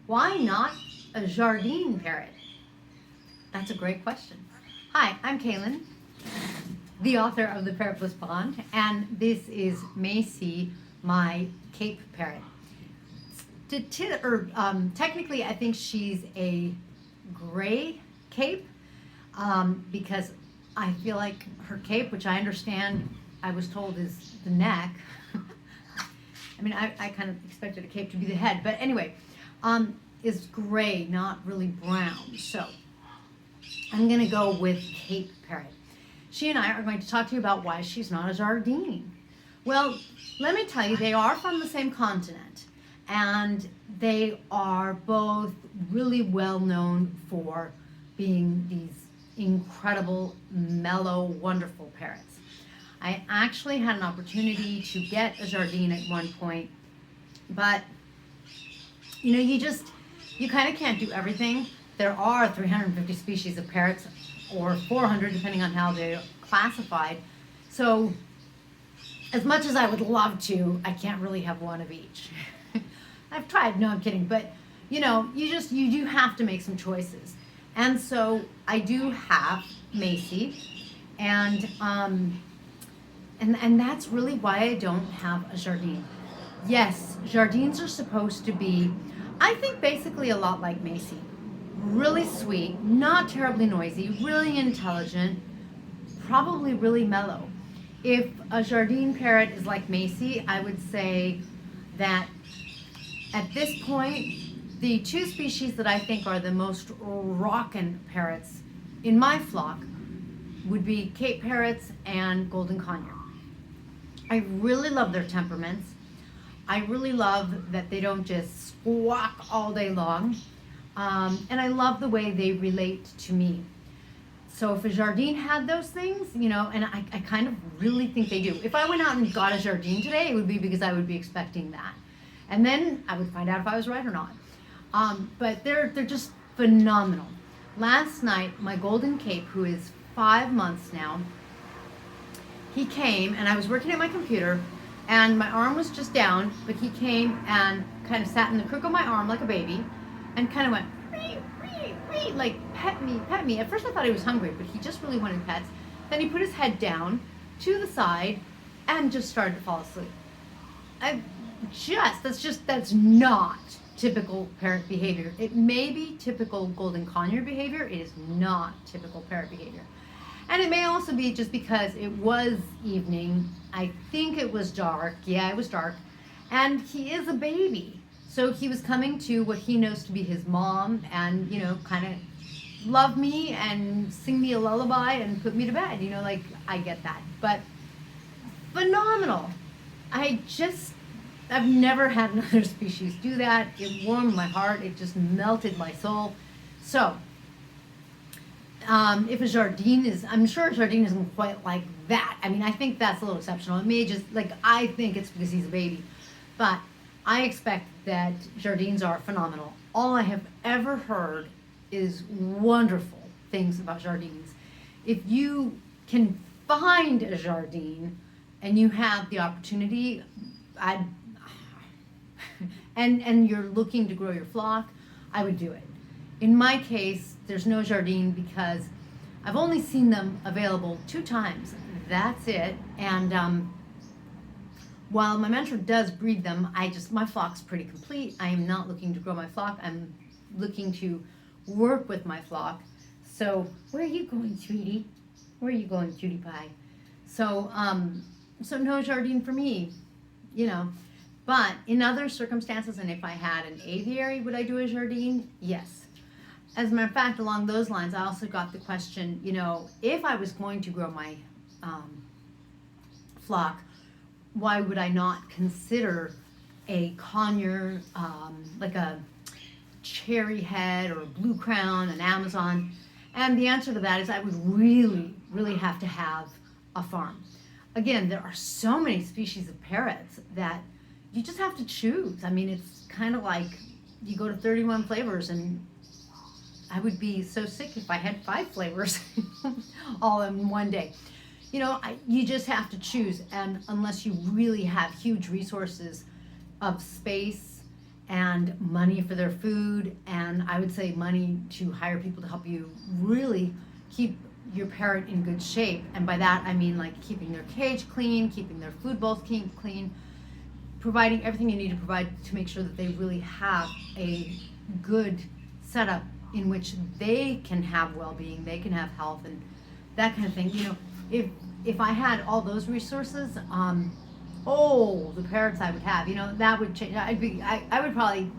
Why not a Jardine parrot? That's a great question. Hi, I'm Kaylin, the author of The Parrot Bliss Pond, and this is Macy, my Cape parrot. Technically, I think she's a gray cape because I feel like her cape, which I understand, I was told is the neck. I mean, I kind of expected a cape to be the head, but anyway, is gray, not really brown. So I'm going to go with Cape Parrot. She and I are going to talk to you about why she's not a Jardine. Well, let me tell you, they are from the same continent, and they are both really well known for being these incredible, mellow, wonderful parrots. I actually had an opportunity to get a Jardine at one point, but you know, you kind of can't do everything. There are 350 species of parrots, or 400 depending on how they're classified. So as much as I would love to, I can't really have one of each. I've tried, no, I'm kidding, but you know, you do have to make some choices. And so I do have Macy, and that's really why I don't have a Jardine. Yes, Jardines are supposed to be, I think, basically a lot like Macy. Really sweet, not terribly noisy, really intelligent, probably really mellow. If a Jardine parrot is like Macy, I would say that at this point, the two species that I think are the most rockin' parrots in my flock would be Cape parrots and golden conure. I really love their temperaments. I really love that they don't just squawk all day long. And I love the way they relate to me. So if a Jardine had those things, you know, and I kind of really think they do. If I went out and got a Jardine today, it would be because I would be expecting that. And then I would find out if I was right or not. But they're just phenomenal. Last night, my Golden Cape, who is 5 months now, he came, and I was working at my computer, and my arm was just down, but he came and kind of sat in the crook of my arm like a baby, and kind of went, wee, wee, wee, like, pet me, pet me. At first I thought he was hungry, but he just really wanted pets. Then he put his head down to the side and just started to fall asleep. That's not typical parrot behavior. It may be typical golden conure behavior. It is not typical parrot behavior. And it may also be just because it was evening. I think it was dark. Yeah, it was dark. And he is a baby. So he was coming to what he knows to be his mom and, you know, kind of love me and sing me a lullaby and put me to bed. You know, like, I get that. But phenomenal. I've never had another species do that. It warmed my heart. It just melted my soul. So, if a Jardine is, I'm sure a Jardine isn't quite like that. I mean, I think that's a little exceptional. It may just, like, I think it's because he's a baby. But I expect that Jardines are phenomenal. All I have ever heard is wonderful things about Jardines. If you can find a Jardine and you have the opportunity, and you're looking to grow your flock, I would do it. In my case, there's no Jardine because I've only seen them available 2 times. That's it. And while my mentor does breed them, my flock's pretty complete. I am not looking to grow my flock. I'm looking to work with my flock. So where are you going, sweetie? Where are you going, cutie pie? So no Jardine for me, you know. But in other circumstances, and if I had an aviary, would I do a Jardine? Yes. As a matter of fact, along those lines, I also got the question, you know, if I was going to grow my flock, why would I not consider a conure, like a cherry head or a blue crown, an Amazon? And the answer to that is I would really, really have to have a farm. Again, there are so many species of parrots that you just have to choose. I mean, it's kind of like you go to 31 flavors, and I would be so sick if I had 5 flavors all in one day. You know, you just have to choose, and unless you really have huge resources of space and money for their food, and I would say money to hire people to help you really keep your parrot in good shape. And by that I mean like keeping their cage clean, keeping their food bowls clean, providing everything you need to provide to make sure that they really have a good setup in which they can have well-being, they can have health, and that kind of thing. You know, if I had all those resources, oh, the parrots I would have, you know, that would change. I would probably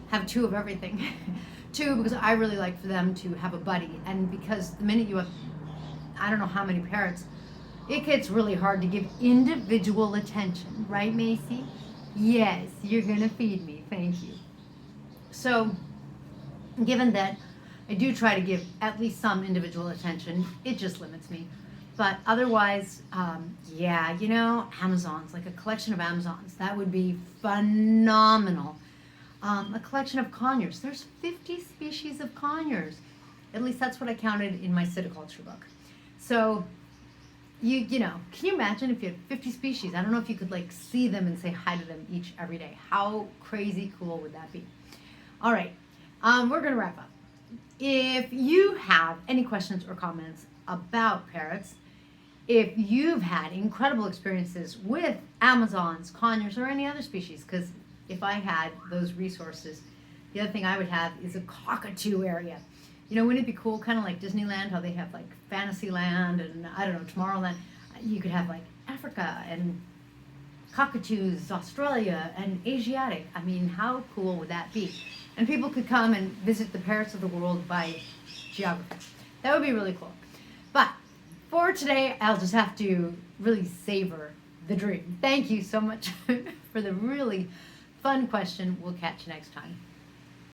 have two of everything. Two, because I really like for them to have a buddy, and because the minute you have, I don't know how many parrots, it gets really hard to give individual attention, right, Macy? Yes, you're gonna feed me, thank you. So, given that I do try to give at least some individual attention, it just limits me. But otherwise, yeah, you know, Amazons, like a collection of Amazons, that would be phenomenal. A collection of conures. There's 50 species of conures. At least that's what I counted in my Citiculture book. So, you know, can you imagine if you had 50 species? I don't know if you could like see them and say hi to them each every day. How crazy cool would that be? All right, we're gonna wrap up. If you have any questions or comments about parrots, if you've had incredible experiences with Amazons, conures, or any other species, because if I had those resources, the other thing I would have is a cockatoo area. You know, wouldn't it be cool, kind of like Disneyland, how they have like Fantasyland and, I don't know, Tomorrowland? You could have like Africa and cockatoos, Australia and Asiatic. I mean, how cool would that be? And people could come and visit the parrots of the world by geography. That would be really cool. But for today, I'll just have to really savor the dream. Thank you so much for the really fun question. We'll catch you next time.